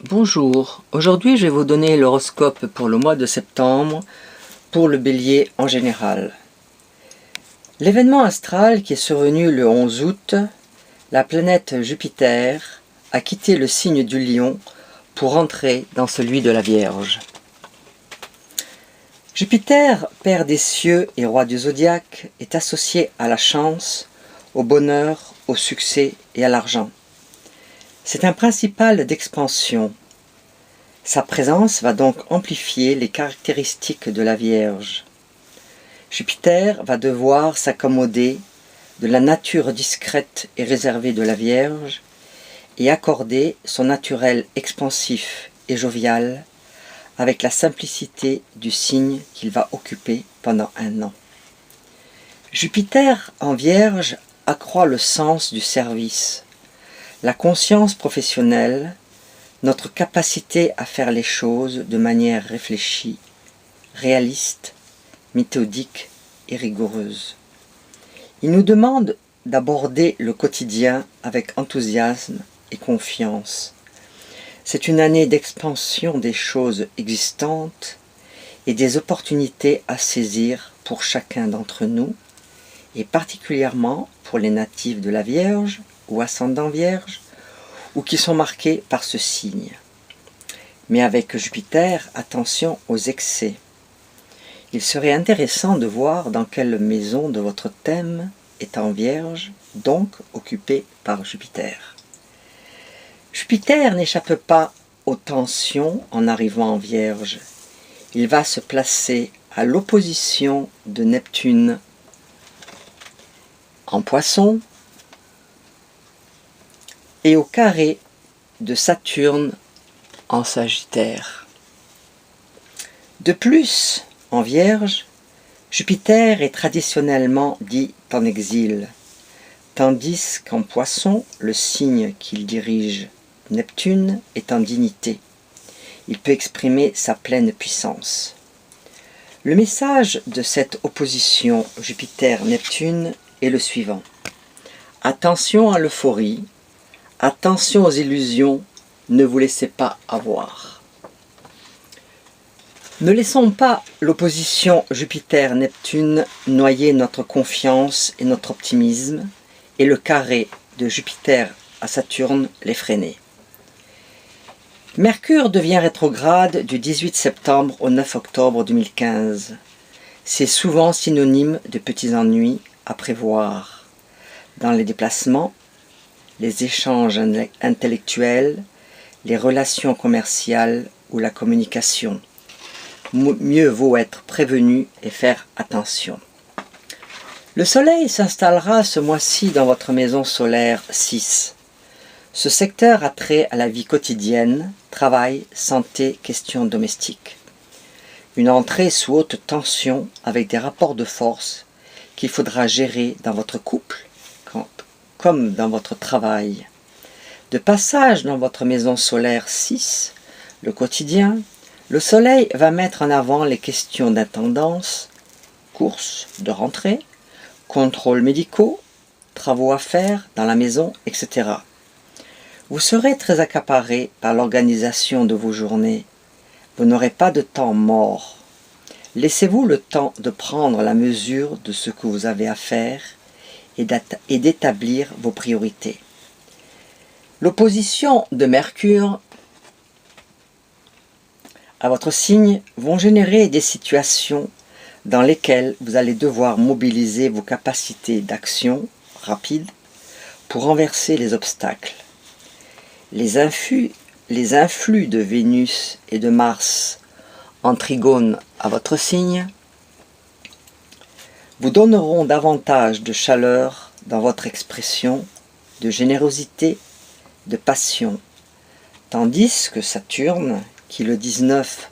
Bonjour, aujourd'hui je vais vous donner l'horoscope pour le mois de septembre, pour le Bélier en général. L'événement astral qui est survenu le 11 août, la planète Jupiter a quitté le signe du Lion pour entrer dans celui de la Vierge. Jupiter, père des cieux et roi du zodiaque, est associé à la chance, au bonheur, au succès et à l'argent. C'est un principal d'expansion. Sa présence va donc amplifier les caractéristiques de la Vierge. Jupiter va devoir s'accommoder de la nature discrète et réservée de la Vierge et accorder son naturel expansif et jovial avec la simplicité du signe qu'il va occuper pendant un an. Jupiter en Vierge accroît le sens du service, la conscience professionnelle, notre capacité à faire les choses de manière réfléchie, réaliste, méthodique et rigoureuse. Il nous demande d'aborder le quotidien avec enthousiasme et confiance. C'est une année d'expansion des choses existantes et des opportunités à saisir pour chacun d'entre nous, et particulièrement pour les natifs de la Vierge ou ascendant Vierge, ou qui sont marqués par ce signe. Mais avec Jupiter, attention aux excès. Il serait intéressant de voir dans quelle maison de votre thème est en Vierge, donc occupée par Jupiter. Jupiter n'échappe pas aux tensions en arrivant en Vierge. Il va se placer à l'opposition de Neptune en Poisson et au carré de Saturne en Sagittaire. De plus, en Vierge, Jupiter est traditionnellement dit en exil, tandis qu'en Poisson, le signe qu'il dirige, Neptune, est en dignité. Il peut exprimer sa pleine puissance. Le message de cette opposition Jupiter-Neptune est le suivant. Attention à l'euphorie, attention aux illusions, ne vous laissez pas avoir. Ne laissons pas l'opposition Jupiter-Neptune noyer notre confiance et notre optimisme, et le carré de Jupiter à Saturne les freiner. Mercure devient rétrograde du 18 septembre au 9 octobre 2015. C'est souvent synonyme de petits ennuis à prévoir. Dans les déplacements, les échanges intellectuels, les relations commerciales ou la communication. Mieux vaut être prévenu et faire attention. Le soleil s'installera ce mois-ci dans votre maison solaire 6. Ce secteur a trait à la vie quotidienne, travail, santé, questions domestiques. Une entrée sous haute tension avec des rapports de force qu'il faudra gérer dans votre couple comme dans votre travail. De passage dans votre maison solaire 6, le quotidien, le soleil va mettre en avant les questions d'intendance, courses de rentrée, contrôles médicaux, travaux à faire dans la maison, etc. Vous serez très accaparé par l'organisation de vos journées. Vous n'aurez pas de temps mort. Laissez-vous le temps de prendre la mesure de ce que vous avez à faire et d'établir vos priorités. L'opposition de Mercure à votre signe vont générer des situations dans lesquelles vous allez devoir mobiliser vos capacités d'action rapide pour renverser les obstacles. Les influx de Vénus et de Mars en trigone à votre signe vous donneront davantage de chaleur dans votre expression, de générosité, de passion, tandis que Saturne, qui le 19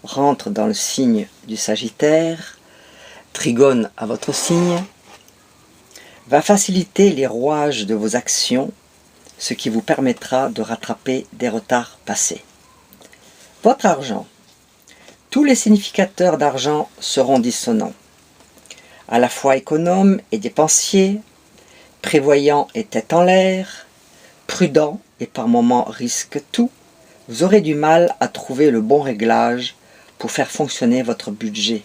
rentre dans le signe du Sagittaire, trigone à votre signe, va faciliter les rouages de vos actions, ce qui vous permettra de rattraper des retards passés. Votre argent. Tous les significateurs d'argent seront dissonants. À la fois économe et dépensier, prévoyant et tête en l'air, prudent et par moments risque tout, Vous aurez du mal à trouver le bon réglage pour faire fonctionner votre budget.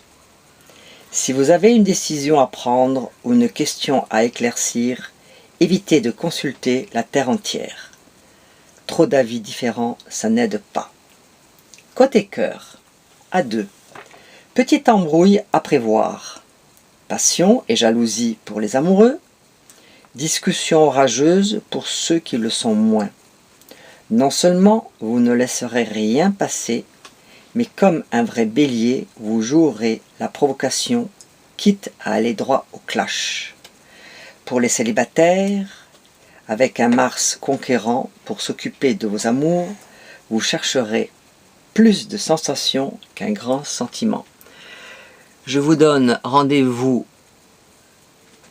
Si vous avez une décision à prendre ou une question à éclaircir, évitez de consulter la terre entière. Trop d'avis différents, ça n'aide pas. Côté cœur, à 2. Petite embrouille à prévoir. Passion et jalousie pour les amoureux. Discussion orageuse pour ceux qui le sont moins. Non seulement vous ne laisserez rien passer, mais comme un vrai bélier, vous jouerez la provocation, quitte à aller droit au clash. Pour les célibataires, avec un Mars conquérant pour s'occuper de vos amours, vous chercherez plus de sensations qu'un grand sentiment. Je vous donne rendez-vous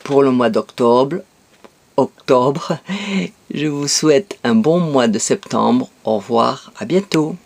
pour le mois d'octobre. Je vous souhaite un bon mois de septembre. Au revoir, à bientôt.